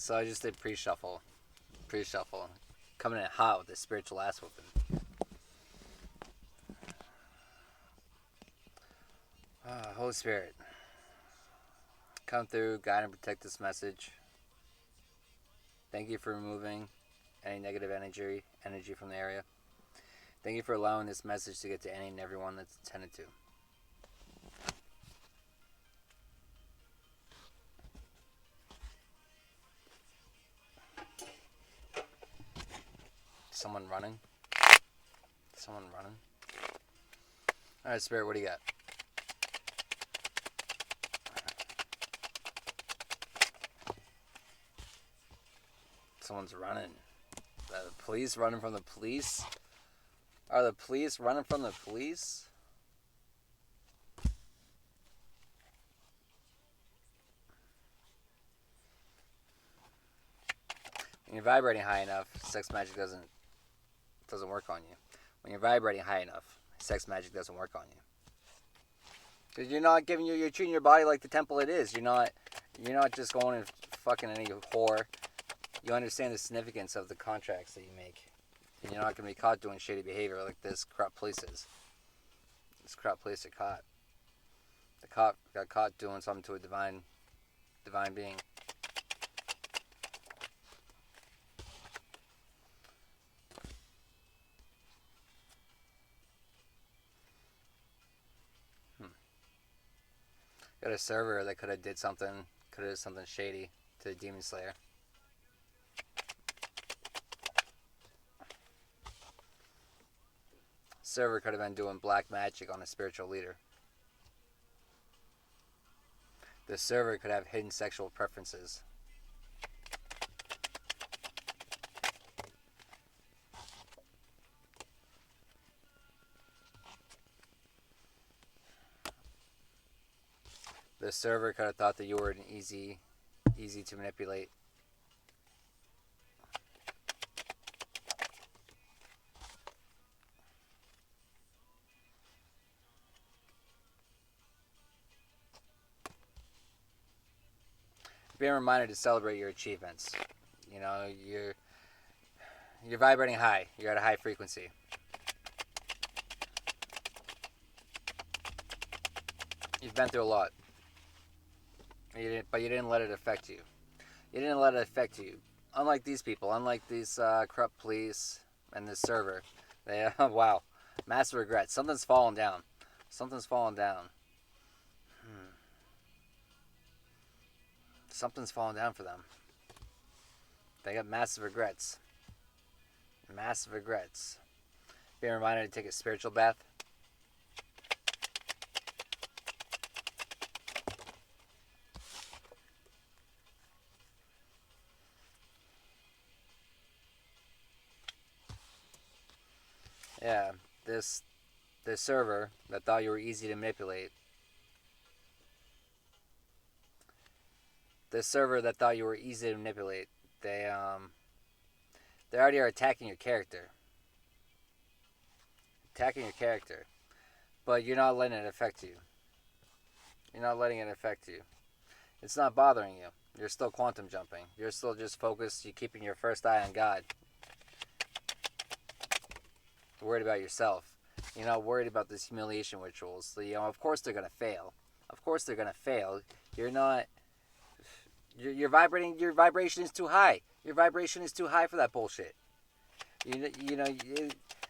So I just did pre-shuffle. Pre-shuffle. Coming in hot with the spiritual ass whooping. Holy Spirit. Come through, guide and protect this message. Thank you for removing any negative energy from the area. Thank you for allowing this message to get to any and everyone that's intended to. Someone running? Someone running? Alright, Spirit, what do you got? Someone's running. The police running from the police? Are the police running from the police? When you're vibrating high enough, sex magic doesn't work on you. When you're vibrating high enough, sex magic doesn't work on you. Because you're treating your body like the temple it is. You're not just going and fucking any whore. You understand the significance of the contracts that you make. And you're not going to be caught doing shady behavior like this corrupt police is. This corrupt police are caught. The cop got caught doing something to a divine being. Got a server that could have did something shady to the Demon Slayer. Server could have been doing black magic on a spiritual leader. The server could have hidden sexual preferences. The server could have thought that you were an easy to manipulate. Being reminded to celebrate your achievements. You know, you're vibrating high. You're at a high frequency. You've been through a lot. But you didn't let it affect you. You didn't let it affect you. Unlike these people, unlike these corrupt police and this server, they wow, massive regrets. Something's fallen down. Something's fallen down. Something's fallen down for them. They got massive regrets. Massive regrets. Being reminded to take a spiritual bath. Yeah, this server that thought you were easy to manipulate. This server that thought you were easy to manipulate. They already are attacking your character. Attacking your character. But you're not letting it affect you. You're not letting it affect you. It's not bothering you. You're still quantum jumping. You're still just focused. You're keeping your first eye on God. You're worried about yourself. You're not worried about these humiliation rituals. So, of course they're going to fail. Of course they're going to fail. You're not... You're vibrating. Your vibration is too high. Your vibration is too high for that bullshit.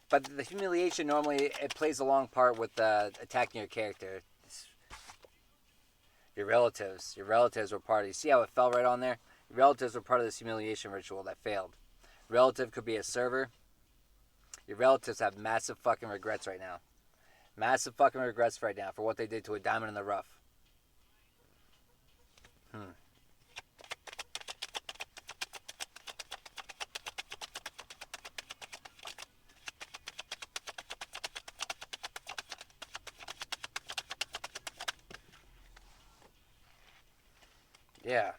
But the humiliation normally it plays a long part with attacking your character. Your relatives were part of. You see how it fell right on there? Your relatives were part of this humiliation ritual that failed. Relative could be a server. Your relatives have massive fucking regrets right now. Massive fucking regrets right now for what they did to a diamond in the rough. Yeah.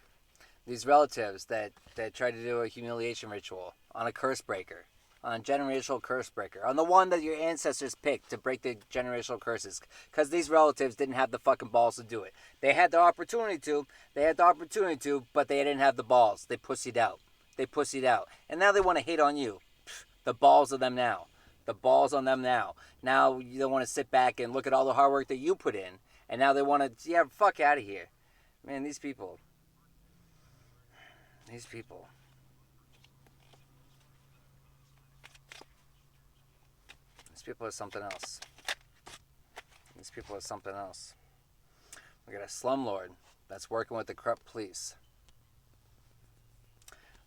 These relatives that tried to do a humiliation ritual on a curse breaker. on generational curse breaker, on the one that your ancestors picked to break the generational curses, because these relatives didn't have the fucking balls to do it. They had the opportunity to, but they didn't have the balls. They pussied out. And now they want to hate on you. The balls of them now. The balls on them now. Now you don't want to sit back and look at all the hard work that you put in, and now they want to, yeah, fuck out of here. Man, these people. These people are something else. We got a slumlord that's working with the corrupt police.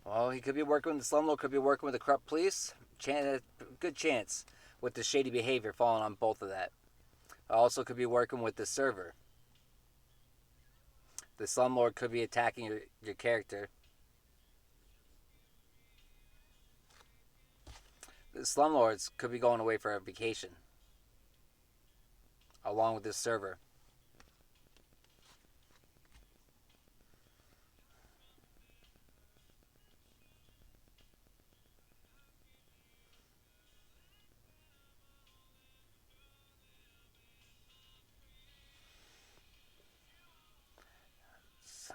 Well, he could be working with the slumlord, could be working with the corrupt police. Good chance with the shady behavior falling on both of that. Also could be working with the server. The slumlord could be attacking your character. The slumlords could be going away for a vacation. Along with this server.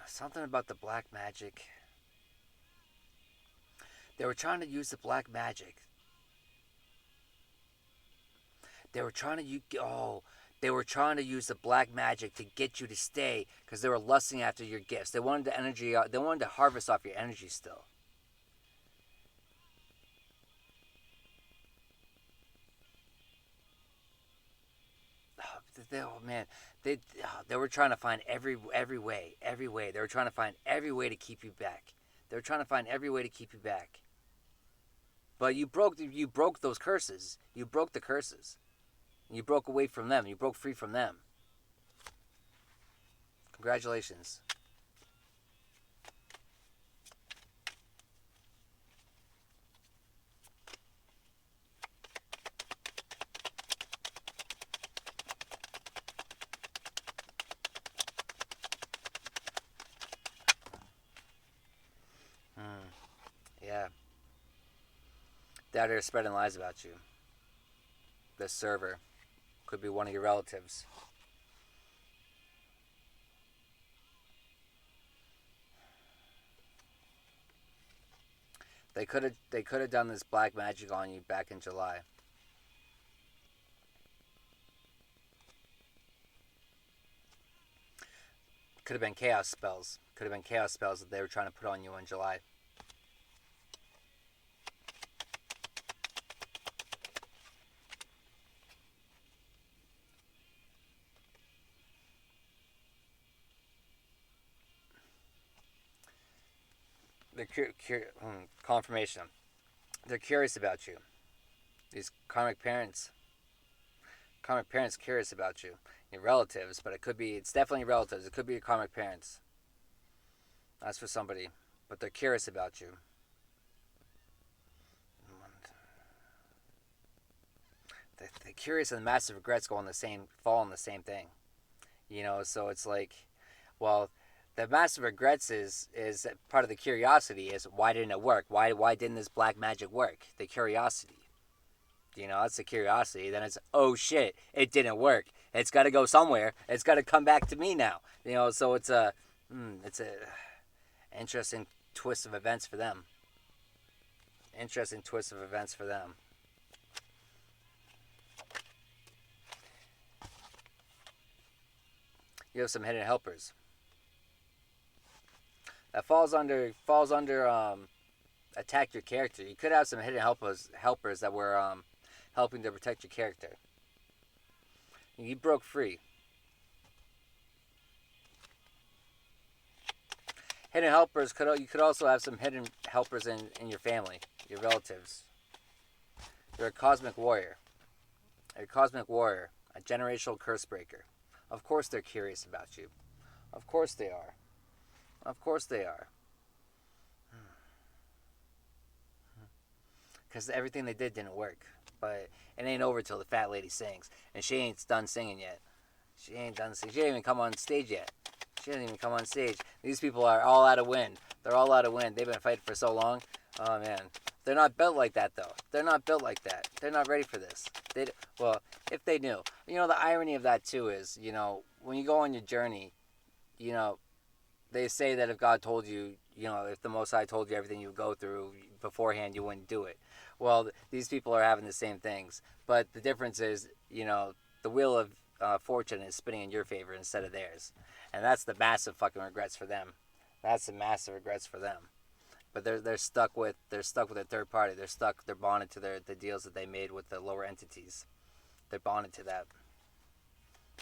Something about the black magic. They were trying to use the black magic. They were trying to use the black magic to get you to stay because they were lusting after your gifts. They wanted the energy. They wanted to harvest off your energy still. They were trying to find every way. They were trying to find every way to keep you back. But you broke those curses. You broke the curses. You broke away from them. You broke free from them. Congratulations. Yeah. They're spreading lies about you. The server could be one of your relatives. They could have done this black magic on you back in July. Could have been chaos spells. That they were trying to put on you in July. Confirmation. They're curious about you. These karmic parents curious about you. Your relatives, but it's definitely your relatives. It could be your karmic parents. That's for somebody, but they're curious about you. The curious and the massive regrets fall on the same thing. So it's like, well, the massive regrets is part of the curiosity is why didn't it work? Why didn't this black magic work? The curiosity. That's the curiosity. Then it's, oh shit, it didn't work. It's got to go somewhere. It's got to come back to me now. So it's a interesting twist of events for them. You have some hidden helpers. That falls under attack your character. You could have some hidden helpers that were helping to protect your character. You broke free. Hidden helpers you could also have some hidden helpers in your family, your relatives. You're a cosmic warrior. A generational curse breaker. Of course they're curious about you. Of course they are. Because everything they did didn't work. But it ain't over till the fat lady sings. And she ain't done singing yet. She ain't even come on stage yet. These people are all out of wind. They're all out of wind. They've been fighting for so long. Oh, man. They're not built like that, though. They're not built like that. They're not ready for this. Well, if they knew. The irony of that, too, is, when you go on your journey, you know, they say that if God told you, if the Most High told you everything you would go through beforehand, you wouldn't do it. Well, these people are having the same things. But the difference is, the wheel of fortune is spinning in your favor instead of theirs. And that's the massive fucking regrets for them. That's the massive regrets for them. But they're stuck with a third party. They're bonded to the deals that they made with the lower entities. They're bonded to that.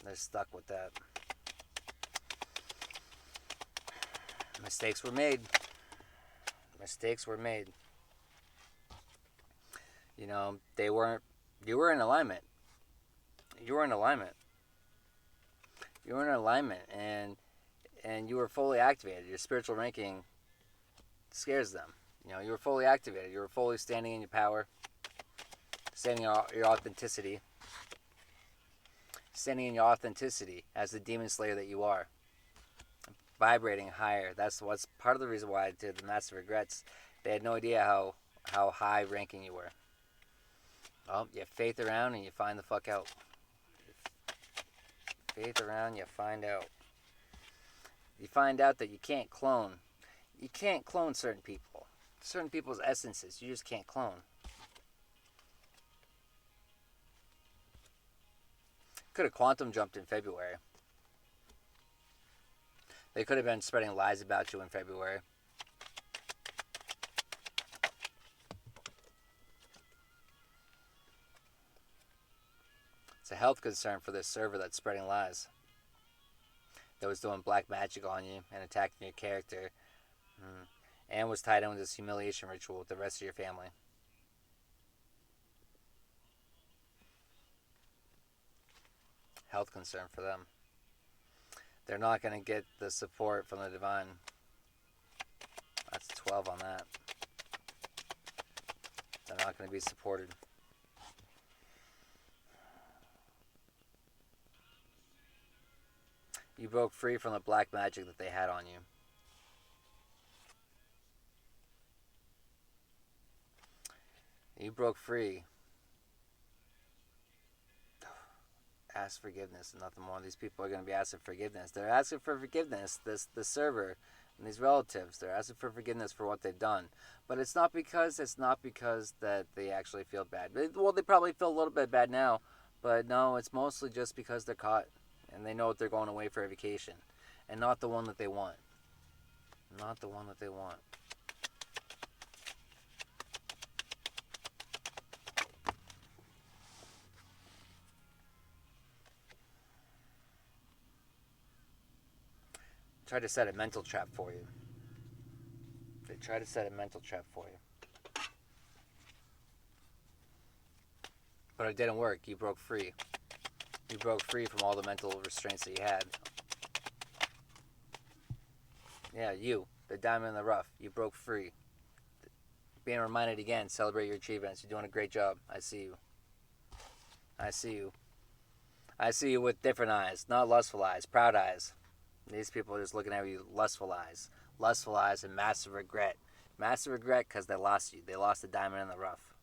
They're stuck with that. Mistakes were made. Mistakes were made. They weren't. You were in alignment. You were in alignment. You were in alignment, and you were fully activated. Your spiritual ranking scares them. You were fully activated. You were fully standing in your power, standing in your authenticity, standing in your authenticity as the demon slayer that you are, vibrating higher. That's what's part of the reason why I did the massive regrets. They had no idea how high ranking you were. Well, you faith around and you find the fuck out. Faith around, you find out. You find out that you can't clone. You can't clone certain people. Certain people's essences, you just can't clone. Could have quantum jumped in February. They could have been spreading lies about you in February. It's a health concern for this server that's spreading lies. That was doing black magic on you and attacking your character. And was tied in with this humiliation ritual with the rest of your family. Health concern for them. They're not going to get the support from the divine. That's 12 on that. They're not going to be supported. You broke free from the black magic that they had on you. You broke free. Ask forgiveness and nothing more. These people are going to be asking forgiveness. They're asking for forgiveness. The server and these relatives, they're asking for forgiveness for what they've done. But it's not because that they actually feel bad. Well, they probably feel a little bit bad now, but no, it's mostly just because they're caught and they know that they're going away for a vacation, and not the one that they want. Not the one that they want. Try to set a mental trap for you. They try to set a mental trap for you. But it didn't work. You broke free. You broke free from all the mental restraints that you had. Yeah, you, the diamond in the rough. You broke free. Being reminded again, celebrate your achievements. You're doing a great job. I see you. I see you. I see you with different eyes, not lustful eyes, proud eyes. These people are just looking at you with lustful eyes and massive regret. Massive regret because they lost you. They lost the diamond in the rough.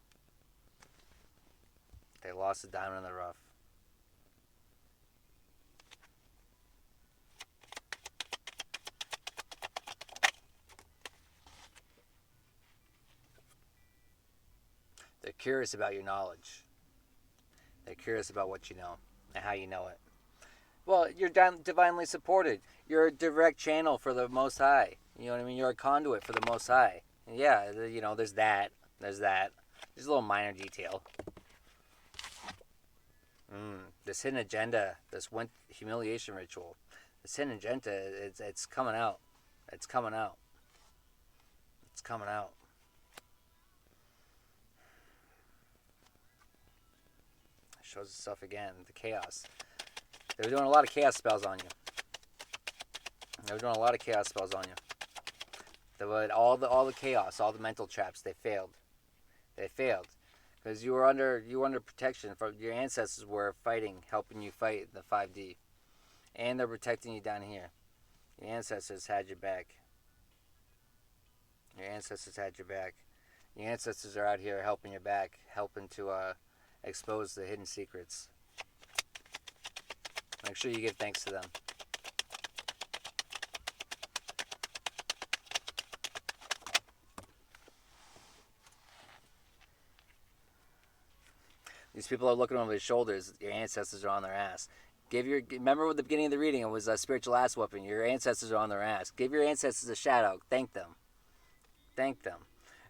They lost the diamond in the rough. They're curious about your knowledge. They're curious about what you know and how you know it. Well, you're divinely supported. You're a direct channel for the Most High. You know what I mean? You're a conduit for the Most High. And yeah, there's that. There's that. There's a little minor detail. This hidden agenda, this humiliation ritual, this hidden agenda, it's coming out. It's coming out. It's coming out. It shows itself again. The chaos. They were doing a lot of chaos spells on you. All the chaos, all the mental traps, they failed. They failed. Because you were under protection from your ancestors were fighting, helping you fight the 5D. And they're protecting you down here. Your ancestors had your back. Your ancestors are out here helping your back, helping to expose the hidden secrets. Make sure you give thanks to them. These people are looking over their shoulders. Your ancestors are on their ass. Remember at the beginning of the reading, it was a spiritual ass whooping. Your ancestors are on their ass. Give your ancestors a shout out. Thank them. Thank them.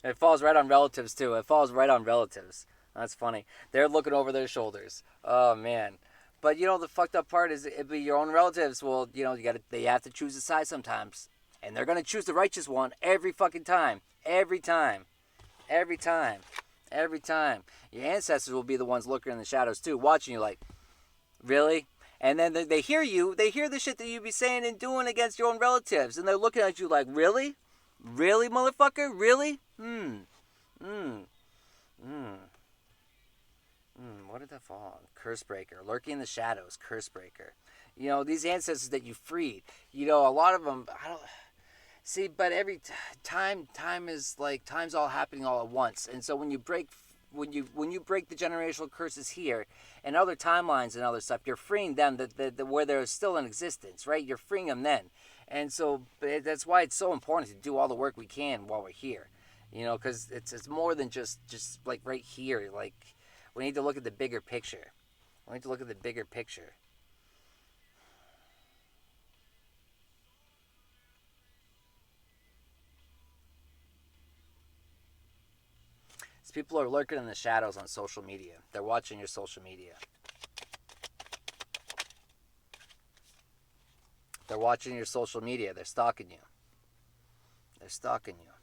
And it falls right on relatives too. It falls right on relatives. That's funny. They're looking over their shoulders. Oh man. But the fucked up part is it'd be your own relatives. Well, they have to choose a side sometimes. And they're gonna choose the righteous one every fucking time. Every time. Every time. Every time. Your ancestors will be the ones looking in the shadows too, watching you like, really? And then they hear you. They hear the shit that you be saying and doing against your own relatives. And they're looking at you like, really? Really, motherfucker? Really? What did that fall on? Curse breaker. Lurking in the shadows. Curse breaker. These ancestors that you freed. A lot of them, I don't... See, but every time is like, time's all happening all at once. And so when you break the generational curses here and other timelines and other stuff, you're freeing them where they're still in existence, right? You're freeing them then. And so that's why it's so important to do all the work we can while we're here. Because it's more than just like right here. Like, we need to look at the bigger picture. We need to look at the bigger picture. These people are lurking in the shadows on social media. They're watching your social media. They're watching your social media. They're stalking you. They're stalking you.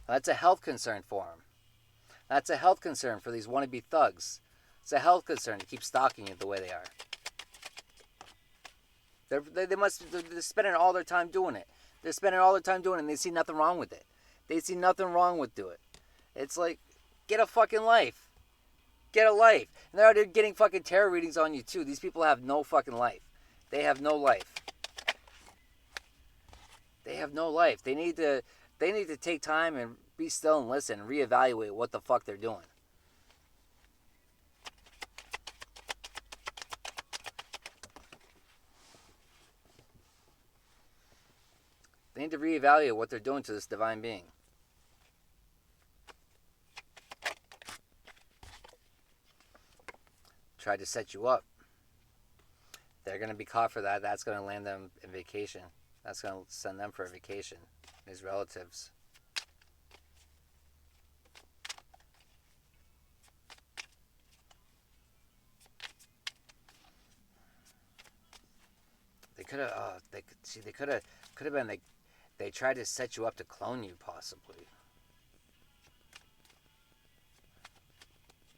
That's a health concern for them. That's a health concern for these wannabe thugs. It's a health concern to keep stalking you the way they are. They're spending all their time doing it. They're spending all their time doing it, and they see nothing wrong with it. They see nothing wrong with doing it. It's like, get a fucking life. Get a life. And they're out there getting fucking tarot readings on you too. These people have no fucking life. They have no life. They have no life. They need to take time and be still and listen and reevaluate what the fuck they're doing. They need to reevaluate what they're doing to this divine being. Tried to set you up. They're going to be caught for that. That's going to land them in vacation. That's going to send them for a vacation. His relatives. They could have. They could have been. They tried to set you up to clone you, possibly.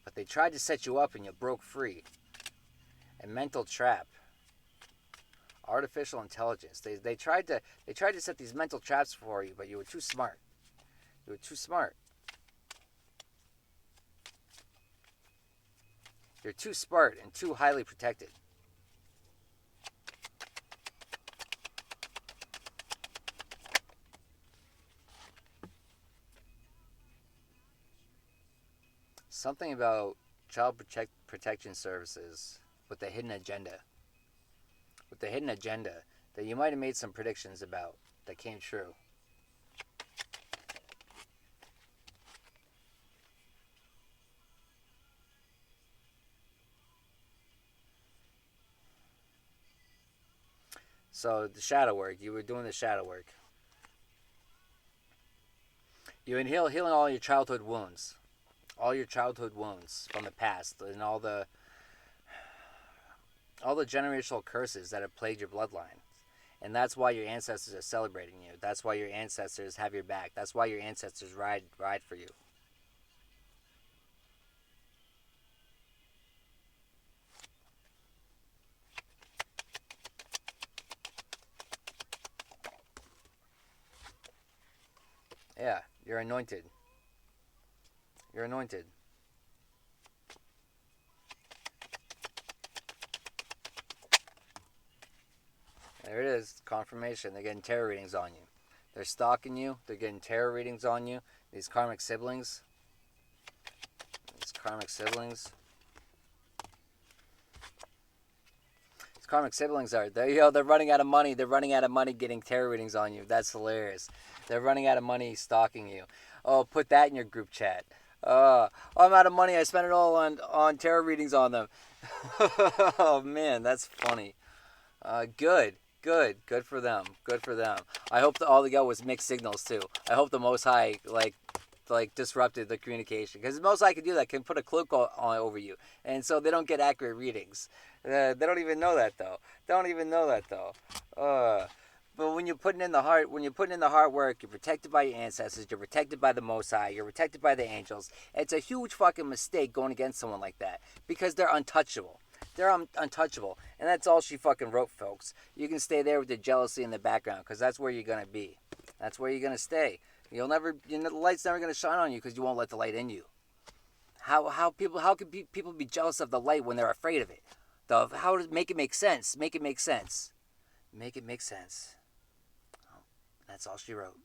But they tried to set you up and you broke free. A mental trap. Artificial intelligence. They tried to set these mental traps for you, but you were too smart. You were too smart. You're too smart and too highly protected. Something about child protection services with a hidden agenda. With the hidden agenda that you might have made some predictions about that came true. So the shadow work, you were doing the shadow work. You inhale healing all your childhood wounds. All your childhood wounds from the past and all the generational curses that have plagued your bloodline. And that's why your ancestors are celebrating you. That's why your ancestors have your back. That's why your ancestors ride for you. Yeah, you're anointed. You're anointed. There it is. Confirmation. They're getting tarot readings on you. They're stalking you. They're getting tarot readings on you. These karmic siblings. These karmic siblings. These karmic siblings are, they're running out of money. They're running out of money getting tarot readings on you. That's hilarious. They're running out of money stalking you. Oh, put that in your group chat. I'm out of money. I spent it all on tarot readings on them. Oh, man, that's funny. Good. Good for them. Good for them. I hope all they got was mixed signals, too. I hope the Most High, like disrupted the communication, because the Most High can do that, can put a cloak on over you, and so they don't get accurate readings. They don't even know that though. But when you're putting in the hard work, you're protected by your ancestors, you're protected by the Most High, you're protected by the angels. It's a huge fucking mistake going against someone like that, because they're untouchable. They're untouchable, and that's all she fucking wrote, folks. You can stay there with the jealousy in the background, because that's where you're gonna be. That's where you're gonna stay. The light's never gonna shine on you because you won't let the light in you. How can people be jealous of the light when they're afraid of it? How to make it make sense? Make it make sense. Make it make sense. Oh, that's all she wrote.